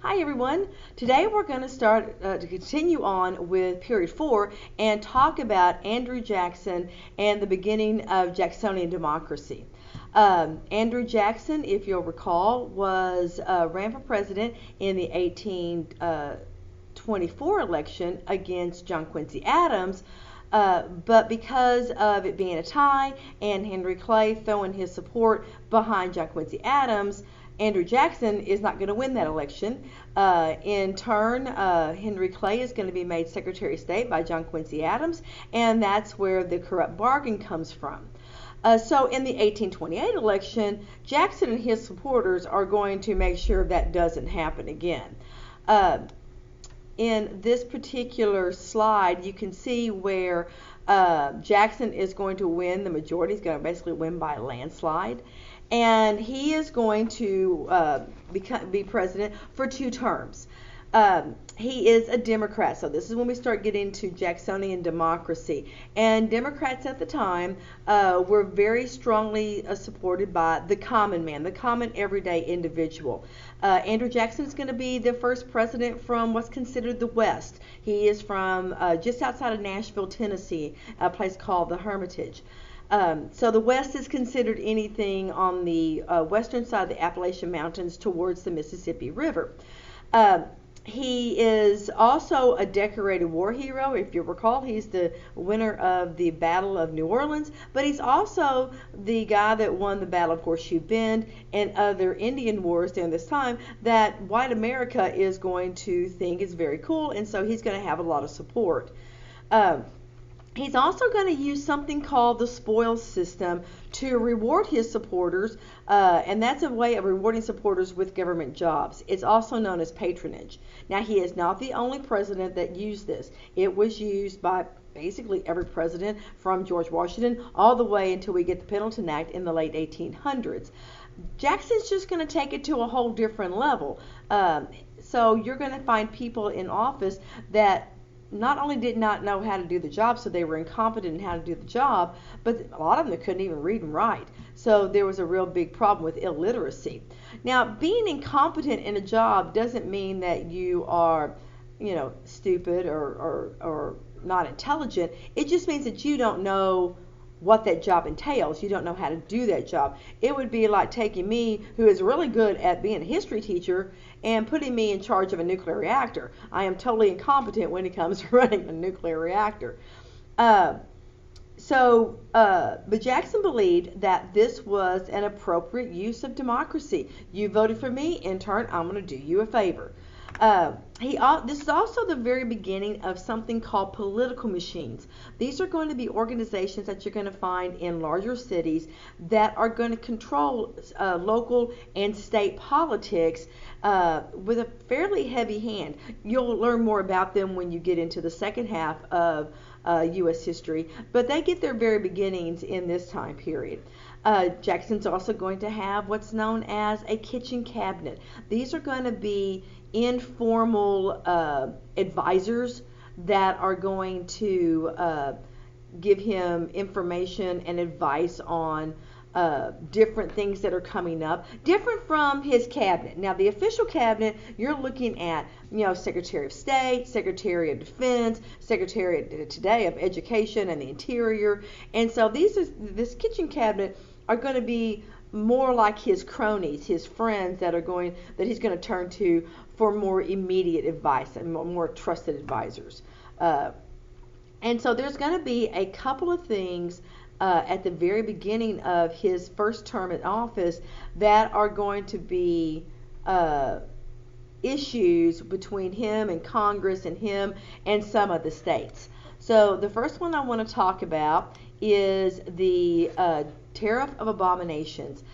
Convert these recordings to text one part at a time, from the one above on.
Hi everyone. Today we're going to start to continue on with period 4 and talk about Andrew Jackson and the beginning of Jacksonian democracy. Andrew Jackson, if you'll recall, was ran for president in the 1824 election against John Quincy Adams. But because of it being a tie and Henry Clay throwing his support behind John Quincy Adams, Andrew Jackson is not going to win that election. In turn, Henry Clay is going to be made Secretary of State by John Quincy Adams, and that's where the corrupt bargain comes from. So in the 1828 election, Jackson and his supporters are going to make sure that doesn't happen again. In this particular slide, you can see where Jackson is going to win the majority. He's going to basically win by a landslide. And he is going to be president for 2 terms. He is a Democrat, so this is when we start getting to Jacksonian democracy. And Democrats at the time were very strongly supported by the common man, the common everyday individual. Andrew Jackson is going to be the first president from what's considered the West. He is from just outside of Nashville, Tennessee, a place called the Hermitage. So the West is considered anything on the western side of the Appalachian Mountains towards the Mississippi River. He is also a decorated war hero. If you recall, he's the winner of the Battle of New Orleans, but he's also the guy that won the Battle of Horseshoe Bend and other Indian wars during this time that white America is going to think is very cool, and so he's going to have a lot of support. He's also going to use something called the spoils system to reward his supporters, and that's a way of rewarding supporters with government jobs. It's also known as patronage. Now, he is not the only president that used this. It was used by basically every president from George Washington all the way until we get the Pendleton Act in the late 1800s. Jackson's just going to take it to a whole different level. So you're going to find people in office that not only did not know how to do the job, so they were incompetent in how to do the job, but a lot of them couldn't even read and write. So there was a real big problem with illiteracy. Now, being incompetent in a job doesn't mean that you are, stupid or not intelligent. It just means that you don't know what that job entails. You don't know how to do that job. It would be like taking me, who is really good at being a history teacher, and putting me in charge of a nuclear reactor. I am totally incompetent when it comes to running a nuclear reactor. But Jackson believed that this was an appropriate use of democracy. You voted for me, in turn, I'm going to do you a favor. This is also the very beginning of something called political machines. These are going to be organizations that you're going to find in larger cities that are going to control local and state politics with a fairly heavy hand. You'll learn more about them when you get into the second half of U.S. history, but they get their very beginnings in this time period. Jackson's also going to have what's known as a kitchen cabinet. These are going to be informal advisors that are going to give him information and advice on different things that are coming up, different from his cabinet. Now, the official cabinet, you're looking at, Secretary of State, Secretary of Defense, Secretary today of Education and the Interior, and so this kitchen cabinet are going to be more like his cronies, his friends that he's going to turn to for more immediate advice and more trusted advisors. And so there's going to be a couple of things at the very beginning of his first term in office that are going to be issues between him and Congress and him and some of the states. So the first one I want to talk about is the Tariff of Abominations.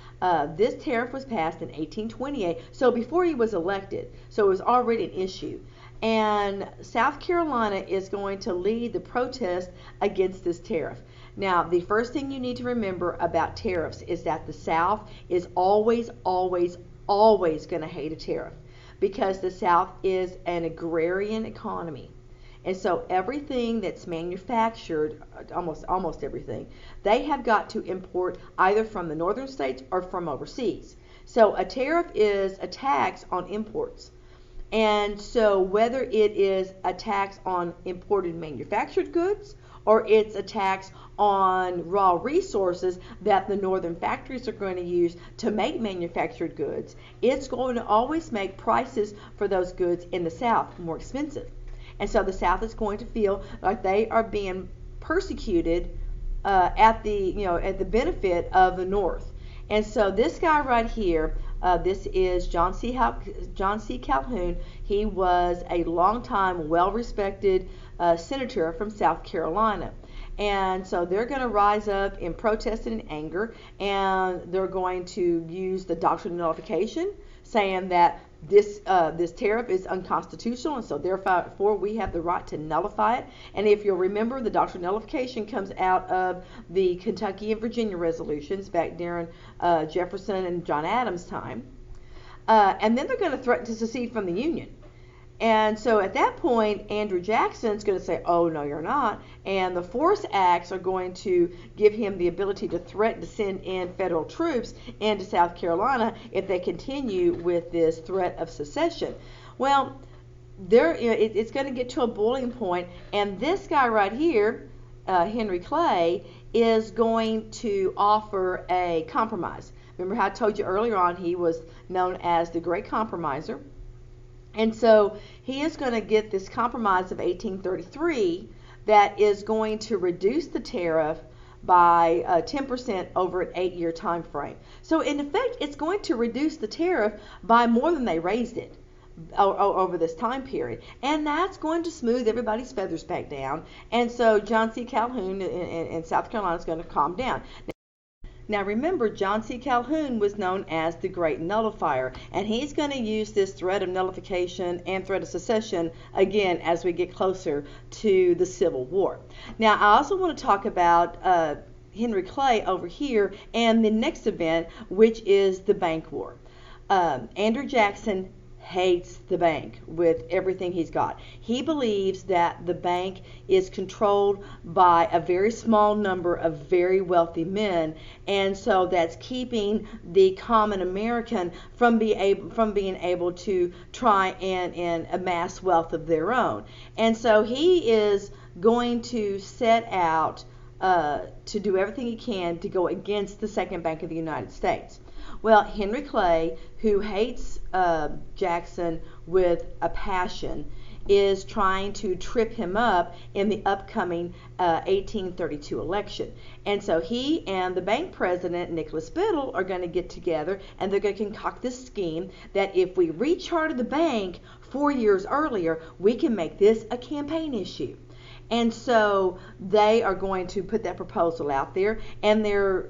This tariff was passed in 1828, so before he was elected, so it was already an issue. And South Carolina is going to lead the protest against this tariff. Now, the first thing you need to remember about tariffs is that the South is always, always, always going to hate a tariff because the South is an agrarian economy. And so everything that's manufactured, almost everything, they have got to import either from the northern states or from overseas. So a tariff is a tax on imports. And so whether it is a tax on imported manufactured goods or it's a tax on raw resources that the northern factories are going to use to make manufactured goods, it's going to always make prices for those goods in the South more expensive. And so the South is going to feel like they are being persecuted at the benefit of the North. And so this guy right here, this is John C. Calhoun. He was a longtime, well-respected senator from South Carolina. And so they're going to rise up in protest and in anger, and they're going to use the doctrine of nullification, saying that this tariff is unconstitutional, and so therefore we have the right to nullify it. And if you'll remember, the doctrine of nullification comes out of the Kentucky and Virginia resolutions back during Jefferson and John Adams' time. And then they're going to threaten to secede from the Union. And so at that point, Andrew Jackson's going to say, oh, no, you're not. And the Force Acts are going to give him the ability to threaten to send in federal troops into South Carolina if they continue with this threat of secession. Well, it's going to get to a boiling point, and this guy right here, Henry Clay, is going to offer a compromise. Remember how I told you earlier on he was known as the Great Compromiser? And so he is going to get this compromise of 1833 that is going to reduce the tariff by 10% over an 8-year time frame. So in effect, it's going to reduce the tariff by more than they raised it over this time period. And that's going to smooth everybody's feathers back down. And so John C. Calhoun in South Carolina is going to calm down. Now remember, John C. Calhoun was known as the Great Nullifier, and he's going to use this threat of nullification and threat of secession again as we get closer to the Civil War. Now I also want to talk about Henry Clay over here and the next event, which is the Bank War. Andrew Jackson hates the bank with everything he's got. He believes that the bank is controlled by a very small number of very wealthy men, and so that's keeping the common American from being able to try and amass wealth of their own. And so he is going to set out to do everything he can to go against the Second Bank of the United States. Well, Henry Clay, who hates Jackson with a passion, is trying to trip him up in the upcoming 1832 election. And so he and the bank president, Nicholas Biddle, are going to get together, and they're going to concoct this scheme that if we recharter the bank 4 years earlier, we can make this a campaign issue. And so they are going to put that proposal out there, and their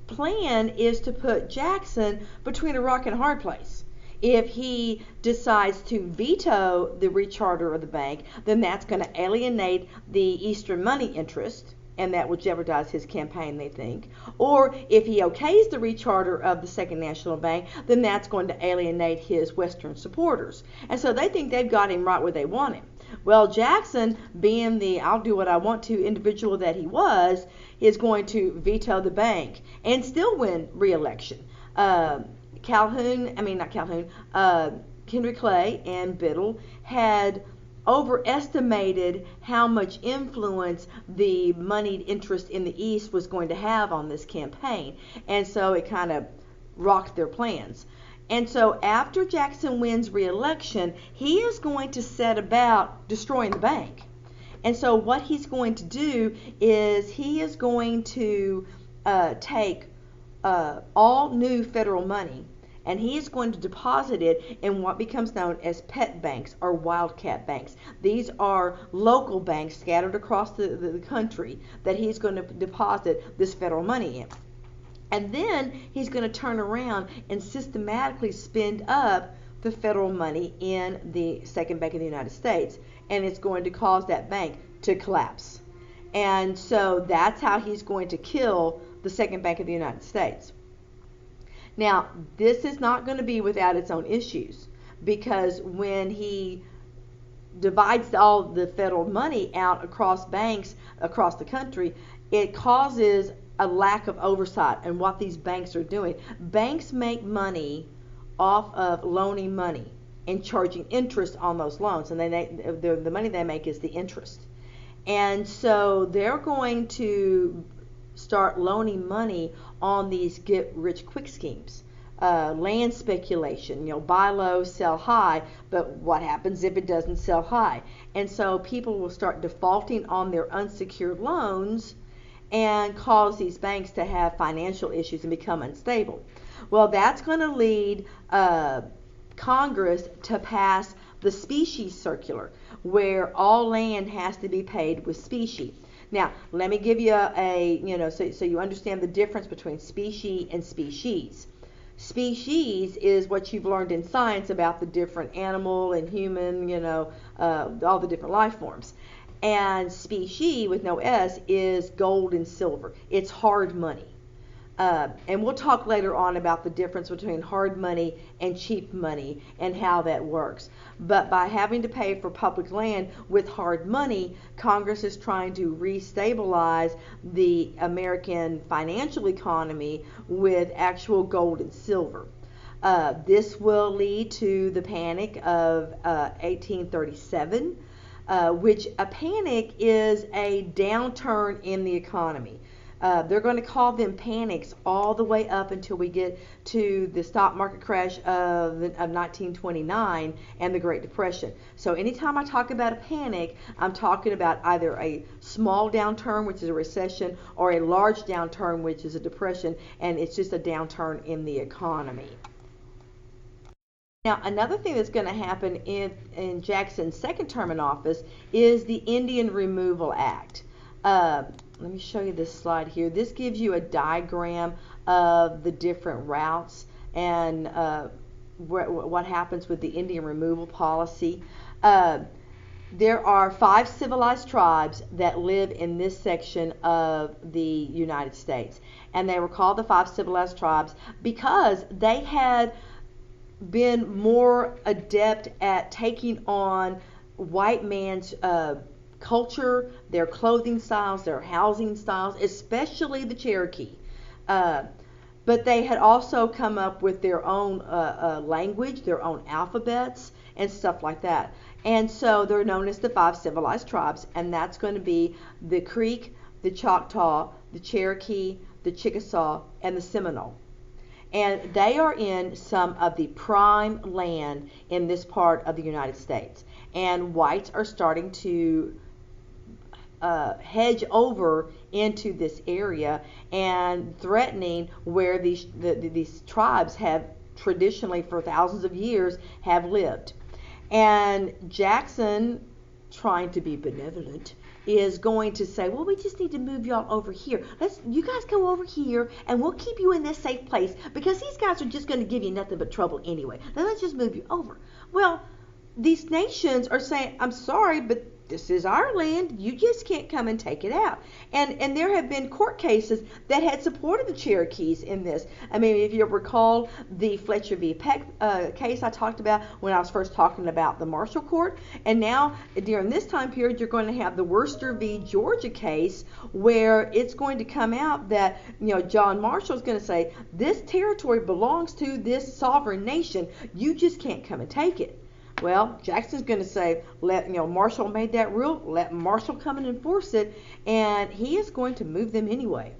plan is to put Jackson between a rock and a hard place. If he decides to veto the recharter of the bank, then that's going to alienate the Eastern money interest, and that will jeopardize his campaign, they think. Or if he okays the recharter of the Second National Bank, then that's going to alienate his Western supporters. And so they think they've got him right where they want him. Well, Jackson, being the I'll do what I want to individual that he was, is going to veto the bank and still win re-election. Henry Clay and Biddle had overestimated how much influence the moneyed interest in the East was going to have on this campaign, and so it kind of rocked their plans. And so after Jackson wins re-election, he is going to set about destroying the bank. And so what he's going to do is he is going to take all new federal money, and he is going to deposit it in what becomes known as pet banks or wildcat banks. These are local banks scattered across the country that he's going to deposit this federal money in. And then he's going to turn around and systematically spend up the federal money in the Second Bank of the United States, and it's going to cause that bank to collapse. And so that's how he's going to kill the Second Bank of the United States. Now, this is not going to be without its own issues, because when he divides all the federal money out across banks across the country, it causes a lack of oversight in what these banks are doing. Banks make money off of loaning money and charging interest on those loans, and the money they make is the interest. And so they're going to start loaning money on these get rich quick schemes. Land speculation, buy low, sell high, but what happens if it doesn't sell high? And so people will start defaulting on their unsecured loans and cause these banks to have financial issues and become unstable. Well, that's going to lead Congress to pass the Specie Circular, where all land has to be paid with specie. Now, let me give you so you understand the difference between specie and species. Species is what you've learned in science about the different animal and human, all the different life forms. And specie with no S is gold and silver. It's hard money. And we'll talk later on about the difference between hard money and cheap money and how that works. But by having to pay for public land with hard money, Congress is trying to restabilize the American financial economy with actual gold and silver. This will lead to the Panic of 1837, which a panic is a downturn in the economy. They're going to call them panics all the way up until we get to the stock market crash of 1929 and the Great Depression. So anytime I talk about a panic, I'm talking about either a small downturn, which is a recession, or a large downturn, which is a depression, and it's just a downturn in the economy. Now, another thing that's going to happen in Jackson's second term in office is the Indian Removal Act. Let me show you this slide here. This gives you a diagram of the different routes and what happens with the Indian removal policy. There are 5 civilized tribes that live in this section of the United States, and they were called the 5 civilized tribes because they had been more adept at taking on white man's culture, their clothing styles, their housing styles, especially the Cherokee. But they had also come up with their own language, their own alphabets, and stuff like that. And so they're known as the 5 civilized tribes, and that's going to be the Creek, the Choctaw, the Cherokee, the Chickasaw, and the Seminole. And they are in some of the prime land in this part of the United States. And whites are starting to hedge over into this area and threatening where these tribes have traditionally for thousands of years have lived. And Jackson, trying to be benevolent, is going to say, well, we just need to move y'all over here. You guys go over here and we'll keep you in this safe place because these guys are just going to give you nothing but trouble anyway. Now let's just move you over. Well, these nations are saying, I'm sorry, but this is our land. You just can't come and take it out. And there have been court cases that had supported the Cherokees in this. I mean, if you recall the Fletcher v. Peck case I talked about when I was first talking about the Marshall Court. And now, during this time period, you're going to have the Worcester v. Georgia case where it's going to come out that, John Marshall is going to say, this territory belongs to this sovereign nation. You just can't come and take it. Well, Jackson's going to say, Marshall made that rule, let Marshall come and enforce it, and he is going to move them anyway.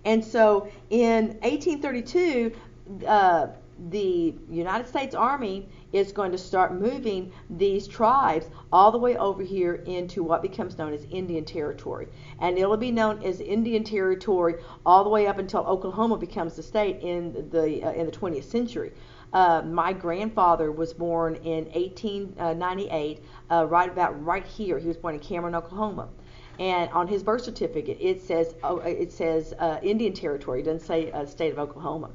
And so in 1832, the United States Army is going to start moving these tribes all the way over here into what becomes known as Indian Territory. And it'll be known as Indian Territory all the way up until Oklahoma becomes the state in the 20th century. My grandfather was born in 1898, right here. He was born in Cameron, Oklahoma, and on his birth certificate it says Indian Territory. It doesn't say state of Oklahoma.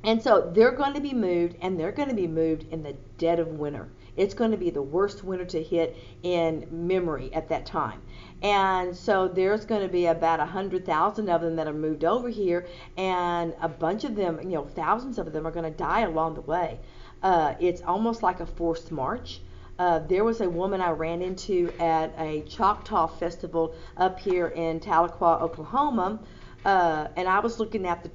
And so they're going to be moved, and they're going to be moved in the dead of winter. It's going to be the worst winter to hit in memory at that time. And so there's going to be about 100,000 of them that are moved over here, and a bunch of them, thousands of them are going to die along the way. It's almost like a forced march. There was a woman I ran into at a Choctaw festival up here in Tahlequah, Oklahoma, And I was looking at the,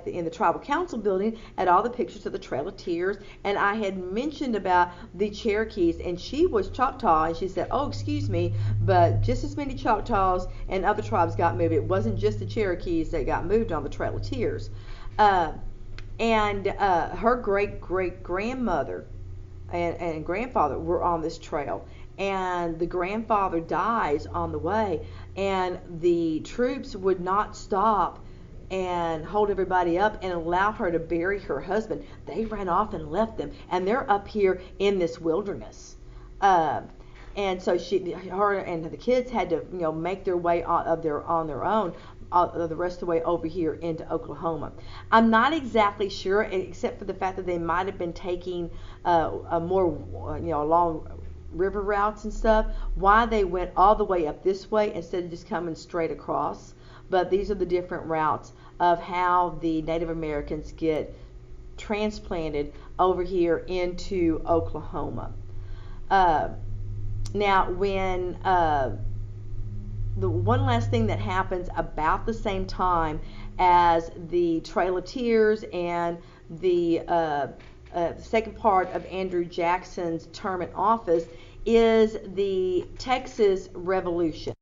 in the tribal council building at all the pictures of the Trail of Tears, and I had mentioned about the Cherokees, and she was Choctaw, and she said, "Oh, excuse me, but just as many Choctaws and other tribes got moved. It wasn't just the Cherokees that got moved on the Trail of Tears." And her great great grandmother and grandfather were on this trail, and the grandfather dies on the way, and the troops would not stop and hold everybody up and allow her to bury her husband. They ran off and left them, and they're up here in this wilderness. And so her and the kids had to, make their way on their own, the rest of the way over here into Oklahoma. I'm not exactly sure, except for the fact that they might have been taking a more, along river routes and stuff, why they went all the way up this way instead of just coming straight across. But these are the different routes of how the Native Americans get transplanted over here into Oklahoma. Now, when the one last thing that happens about the same time as the Trail of Tears and the second part of Andrew Jackson's term in office is the Texas Revolution.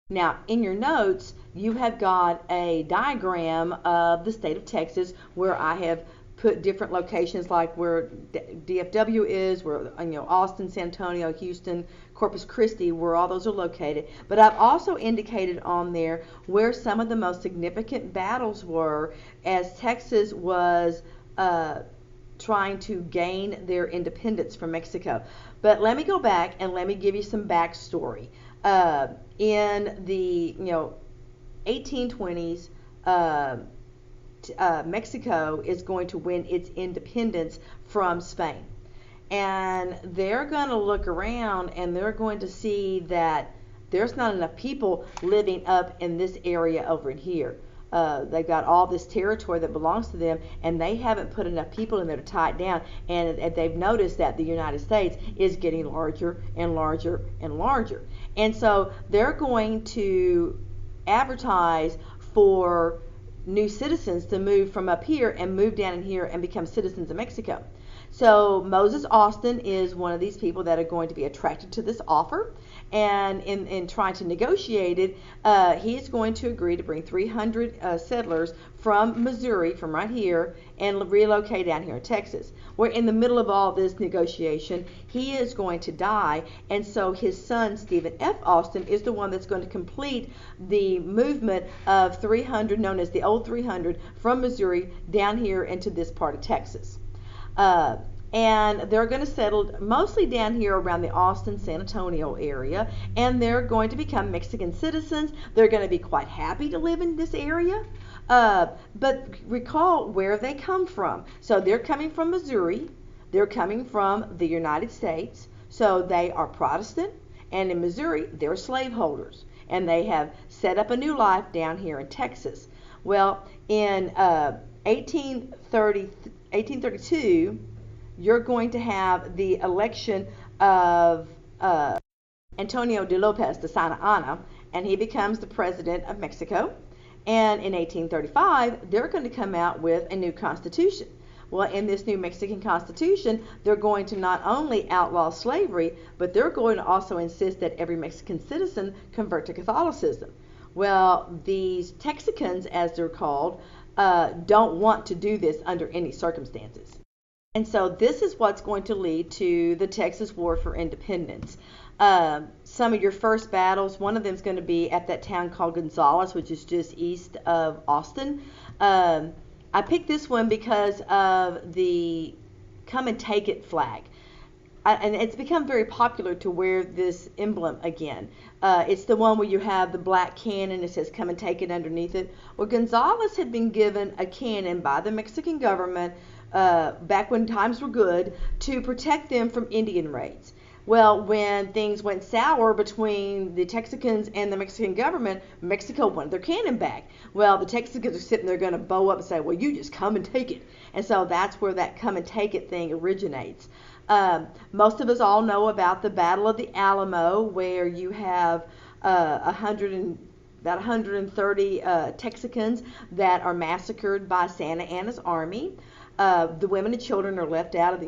Now, in your notes, you have got a diagram of the state of Texas where I have put different locations like where DFW is, where Austin, San Antonio, Houston, Corpus Christi, where all those are located. But I've also indicated on there where some of the most significant battles were as Texas was trying to gain their independence from Mexico. But let me go back and let me give you some backstory. In the 1820s, Mexico is going to win its independence from Spain. And they're going to look around and they're going to see that there's not enough people living up in this area over in here. They've got all this territory that belongs to them, and they haven't put enough people in there to tie it down. And they've noticed that the United States is getting larger and larger and larger. And so they're going to advertise for new citizens to move from up here and move down in here and become citizens of Mexico. So Moses Austin is one of these people that are going to be attracted to this offer, and in trying to negotiate it, he's going to agree to bring 300 settlers from Missouri, from right here, and relocate down here in Texas. We're in the middle of all this negotiation. He is going to die, and so his son, Stephen F. Austin, is the one that's going to complete the movement of 300, known as the Old 300, from Missouri down here into this part of Texas. And they're going to settle mostly down here around the Austin, San Antonio area, and they're going to become Mexican citizens. They're going to be quite happy to live in this area. But recall where they come from. So they're coming from Missouri. They're coming from the United States. So they are Protestant, and in Missouri, they're slaveholders. And they have set up a new life down here in Texas. Well, in 1832, you're going to have the election of Antonio de Lopez de Santa Anna, and he becomes the president of Mexico. And in 1835, they're going to come out with a new constitution. Well, in this new Mexican constitution, they're going to not only outlaw slavery, but they're going to also insist that every Mexican citizen convert to Catholicism. Well, these Texicans, as they're called, don't want to do this under any circumstances. And so this is what's going to lead to the Texas War for Independence. Some of your first battles, one of them is going to be at that town called Gonzales, which is just east of Austin. I picked this one because of the come and take it flag. And it's become very popular to wear this emblem again. It's the one where you have the black cannon. It says come and take it underneath it. Well, Gonzales had been given a cannon by the Mexican government back when times were good to protect them from Indian raids. Well, when things went sour between the Texicans and the Mexican government, Mexico wanted their cannon back. Well, the Texicans are sitting there going to bow up and say, well, you just come and take it. And so that's where that come and take it thing originates. Most of us all know about the Battle of the Alamo, where you have 100 about 130 Texicans that are massacred by Santa Anna's army. The women and children are left out of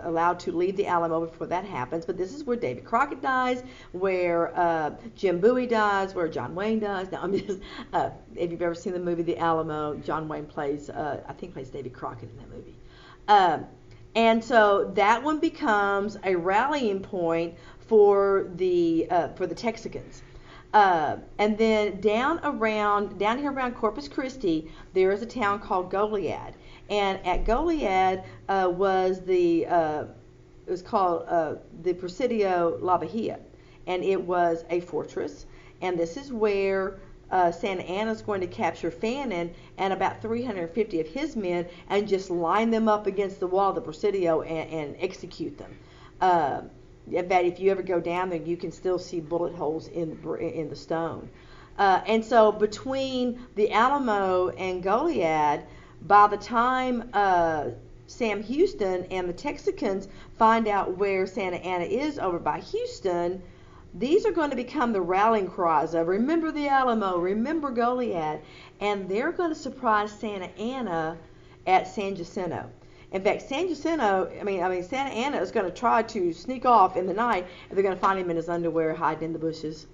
allowed to leave the Alamo before that happens. But this is where David Crockett dies, where Jim Bowie dies, where John Wayne dies. Now, I'm just, if you've ever seen the movie The Alamo, John Wayne plays David Crockett in that movie. And so that one becomes a rallying point for the Texicans. And then down here around Corpus Christi, there is a town called Goliad. And at Goliad was it was called the Presidio La Bahia, and it was a fortress. And this is where Santa Anna is going to capture Fannin and about 350 of his men and just line them up against the wall of the Presidio and execute them. In fact, if you ever go down there, you can still see bullet holes in the stone. And so between the Alamo and Goliad, by the time Sam Houston and the Texicans find out where Santa Anna is over by Houston, these are going to become the rallying cries of remember the Alamo, remember Goliad, and they're going to surprise Santa Anna at San Jacinto. In fact, Santa Anna is going to try to sneak off in the night, and they're going to find him in his underwear hiding in the bushes.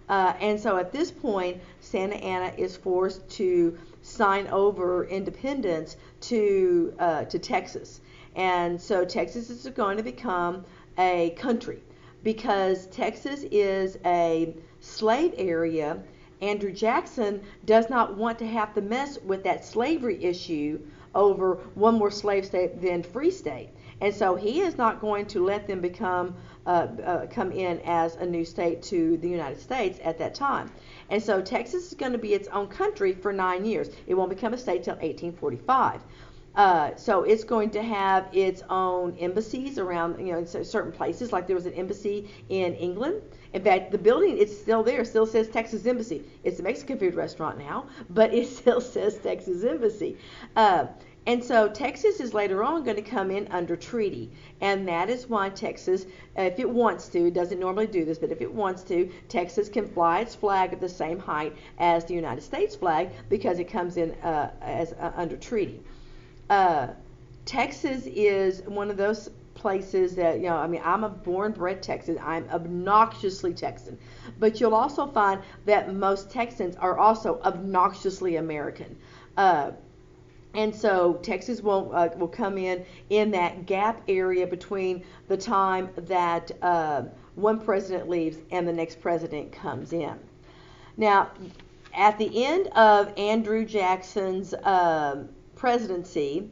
And so at this point, Santa Anna is forced to sign over independence to Texas. And so Texas is going to become a country because Texas is a slave area. Andrew Jackson does not want to have to mess with that slavery issue over one more slave state than free state. And so he is not going to let them come in as a new state to the United States at that time. And so Texas is going to be its own country for 9 years. It won't become a state till 1845. So it's going to have its own embassies around, certain places. Like there was an embassy in England. In fact, the building is still there. Still says Texas Embassy. It's a Mexican food restaurant now, but it still says Texas Embassy. And so Texas is later on going to come in under treaty. And that is why Texas, if it wants to, doesn't normally do this, but if it wants to, Texas can fly its flag at the same height as the United States flag because it comes in as under treaty. Texas is one of those places that, I'm a born-bred Texan. I'm obnoxiously Texan. But you'll also find that most Texans are also obnoxiously American. And so Texas will come in that gap area between the time that one president leaves and the next president comes in. Now, at the end of Andrew Jackson's presidency,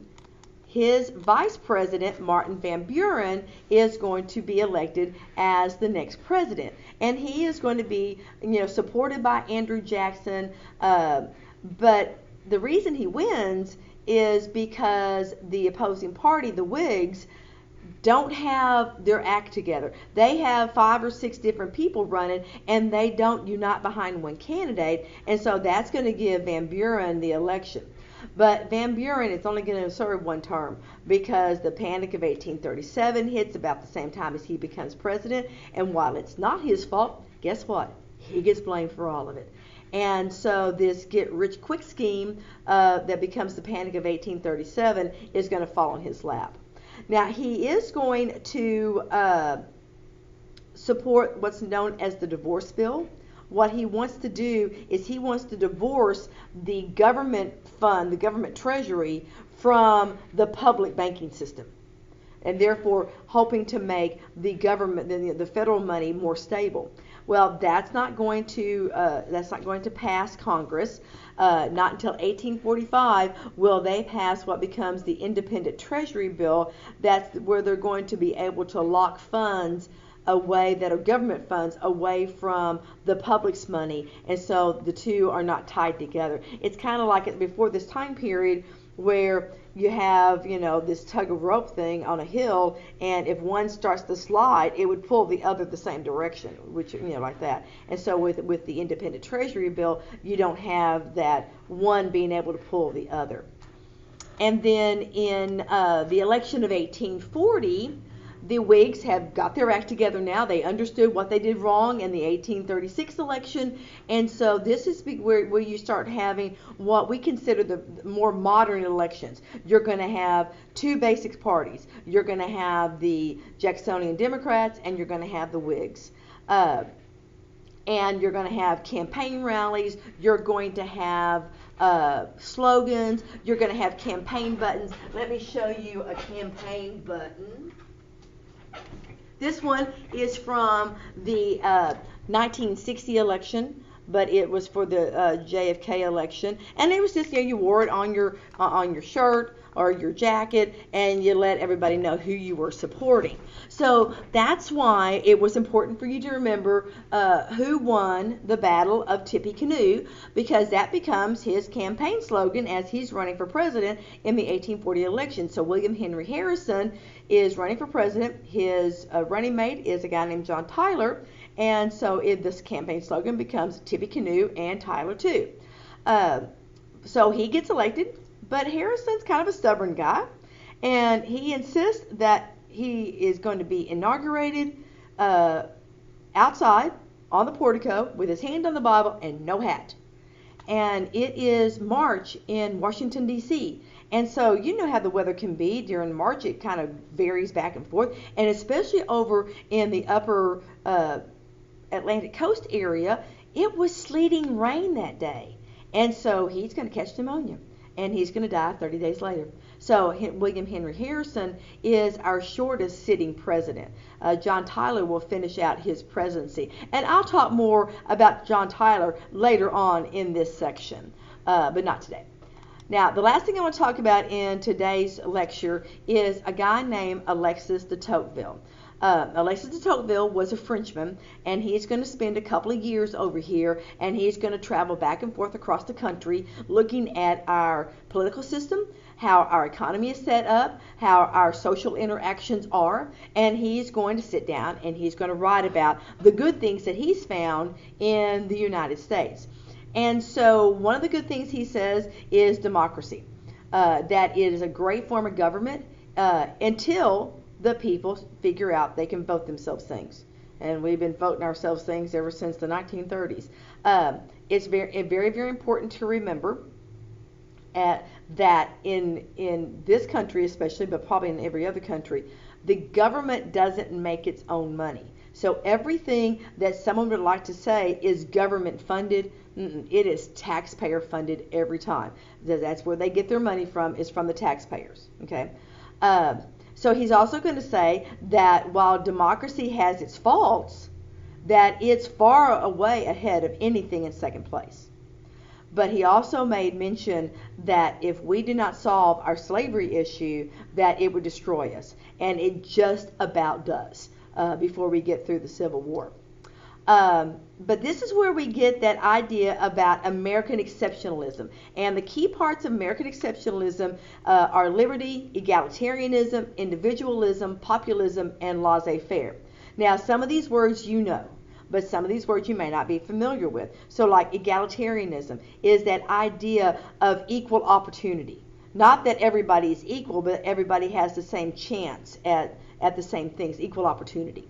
his vice president, Martin Van Buren, is going to be elected as the next president. And he is going to be, supported by Andrew Jackson. But the reason he wins is because the opposing party, the Whigs, don't have their act together. They have 5 or 6 different people running, and they don't unite behind one candidate. And so that's going to give Van Buren the election. But Van Buren is only going to serve one term because the Panic of 1837 hits about the same time as he becomes president. And while it's not his fault, guess what? He gets blamed for all of it. And so this get-rich-quick scheme that becomes the Panic of 1837 is going to fall on his lap. Now, he is going to support what's known as the divorce bill. What he wants to do is he wants to divorce the government fund, the government treasury, from the public banking system, and therefore hoping to make the government, the federal money, more stable. Well, that's not going to pass Congress. Not until 1845 will they pass what becomes the Independent Treasury Bill. That's where they're going to be able to lock funds away that are government funds away from the public's money, and so the two are not tied together. It's kind of like before this time period where you have, this tug of rope thing on a hill, and if one starts to slide, it would pull the other the same direction, which, like that. And so with the Independent Treasury Bill, you don't have that one being able to pull the other. And then in the election of 1840, The Whigs have got their act together now. They understood what they did wrong in the 1836 election, and so this is where you start having what we consider the more modern elections. You're going to have two basic parties. You're going to have the Jacksonian Democrats, and you're going to have the Whigs. And you're going to have campaign rallies. You're going to have slogans. You're going to have campaign buttons. Let me show you a campaign button. This one is from the 1960 election, but it was for the JFK election, and it was just, you wore it on your shirt or your jacket, and you let everybody know who you were supporting. So that's why it was important for you to remember who won the Battle of Tippecanoe, because that becomes his campaign slogan as he's running for president in the 1840 election. So William Henry Harrison is running for president. His running mate is a guy named John Tyler, and so this campaign slogan becomes Tippecanoe and Tyler too. So he gets elected, but Harrison's kind of a stubborn guy, and he insists that he is going to be inaugurated outside on the portico with his hand on the Bible and no hat. And it is March in Washington, D.C., and so you know how the weather can be during March. It kind of varies back and forth, and especially over in the upper Atlantic coast area, it was sleeting rain that day. And so he's going to catch pneumonia, and he's going to die 30 days later. So William Henry Harrison is our shortest sitting president. John Tyler will finish out his presidency. And I'll talk more about John Tyler later on in this section, but not today. Now, the last thing I want to talk about in today's lecture is a guy named Alexis de Tocqueville. Alexis de Tocqueville was a Frenchman, and he's going to spend a couple of years over here, and he's going to travel back and forth across the country looking at our political system, how our economy is set up, how our social interactions are, and he's going to sit down and he's going to write about the good things that he's found in the United States. And so one of the good things he says is democracy, that it is a great form of government until the people figure out they can vote themselves things. And we've been voting ourselves things ever since the 1930s. It's very, very, very important to remember that in this country especially, but probably in every other country, the government doesn't make its own money. So everything that someone would like to say is government funded, it is taxpayer funded every time. That's where they get their money from, is from the taxpayers. Okay. So he's also going to say that while democracy has its faults, that it's far away ahead of anything in second place. But he also made mention that if we do not solve our slavery issue, that it would destroy us. And it just about does before we get through the Civil War. But this is where we get that idea about American exceptionalism. And the key parts of American exceptionalism are liberty, egalitarianism, individualism, populism, and laissez-faire. Now, some of these words you know, but some of these words you may not be familiar with. So like egalitarianism is that idea of equal opportunity. Not that everybody is equal, but everybody has the same chance at the same things, equal opportunity.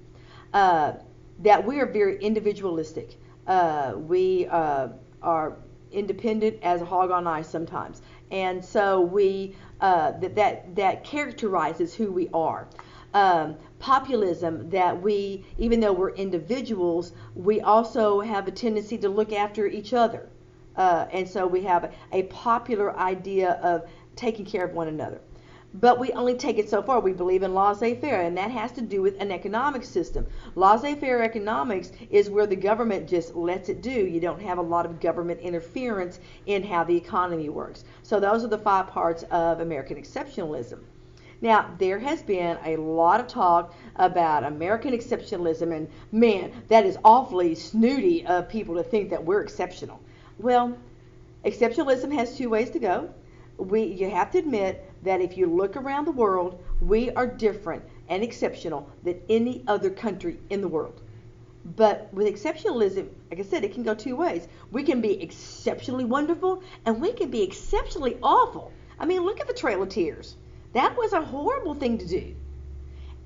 That we are very individualistic. We are independent as a hog on ice sometimes, and so we that characterizes who we are. Populism, that we, even though we're individuals, we also have a tendency to look after each other, and so we have a popular idea of taking care of one another. But we only take it so far. We believe in laissez-faire, and that has to do with an economic system. Laissez-faire economics is where the government just lets it do. You don't have a lot of government interference in how the economy works. So those are the 5 parts of American exceptionalism. Now, there has been a lot of talk about American exceptionalism, and man, that is awfully snooty of people to think that we're exceptional. Well, exceptionalism has 2 ways to go. You have to admit that if you look around the world, we are different and exceptional than any other country in the world. But with exceptionalism, like I said, it can go 2 ways. We can be exceptionally wonderful, and we can be exceptionally awful. I mean, look at the Trail of Tears. That was a horrible thing to do.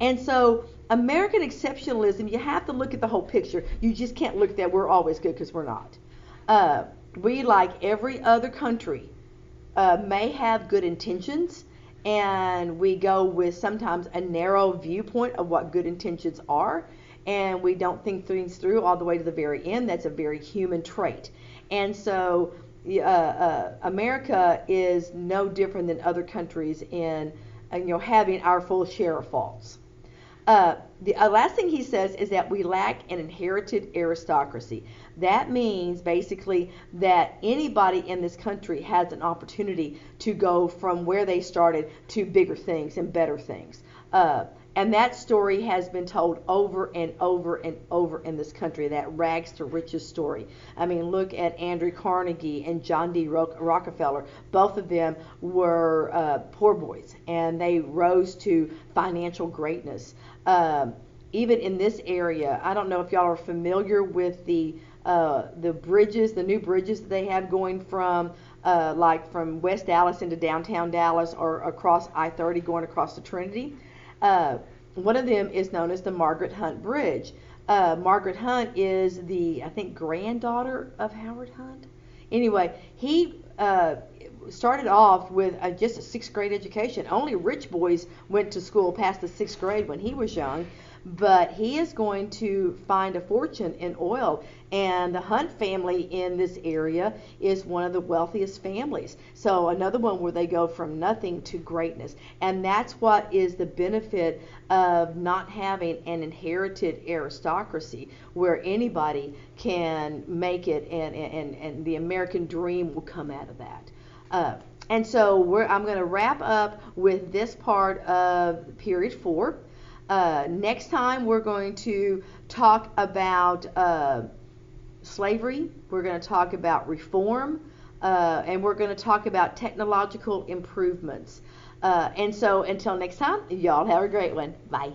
And so American exceptionalism, you have to look at the whole picture. You just can't look at that we're always good, because we're not. We, like every other country, may have good intentions, and we go with sometimes a narrow viewpoint of what good intentions are, and we don't think things through all the way to the very end. That's a very human trait. And so America is no different than other countries in having our full share of faults. The last thing he says is that we lack an inherited aristocracy. That means basically that anybody in this country has an opportunity to go from where they started to bigger things and better things. And that story has been told over and over and over in this country, that rags to riches story. I mean, look at Andrew Carnegie and John D. Rockefeller. Both of them were poor boys, and they rose to financial greatness. Even in this area, I don't know if y'all are familiar with the bridges, the new bridges that they have going from from West Dallas into downtown Dallas, or across I-30 going across the Trinity. One of them is known as the Margaret Hunt Bridge. Margaret Hunt is I think, granddaughter of Howard Hunt. Anyway, he started off with just a 6th grade education. Only rich boys went to school past the 6th grade when he was young. But he is going to find a fortune in oil, and the Hunt family in this area is one of the wealthiest families. So another one where they go from nothing to greatness. And that's what is the benefit of not having an inherited aristocracy, where anybody can make it, and the American dream will come out of that. And so I'm going to wrap up with this part of period 4. Next time we're going to talk about slavery, we're going to talk about reform, and we're going to talk about technological improvements. And so until next time, y'all have a great one. Bye.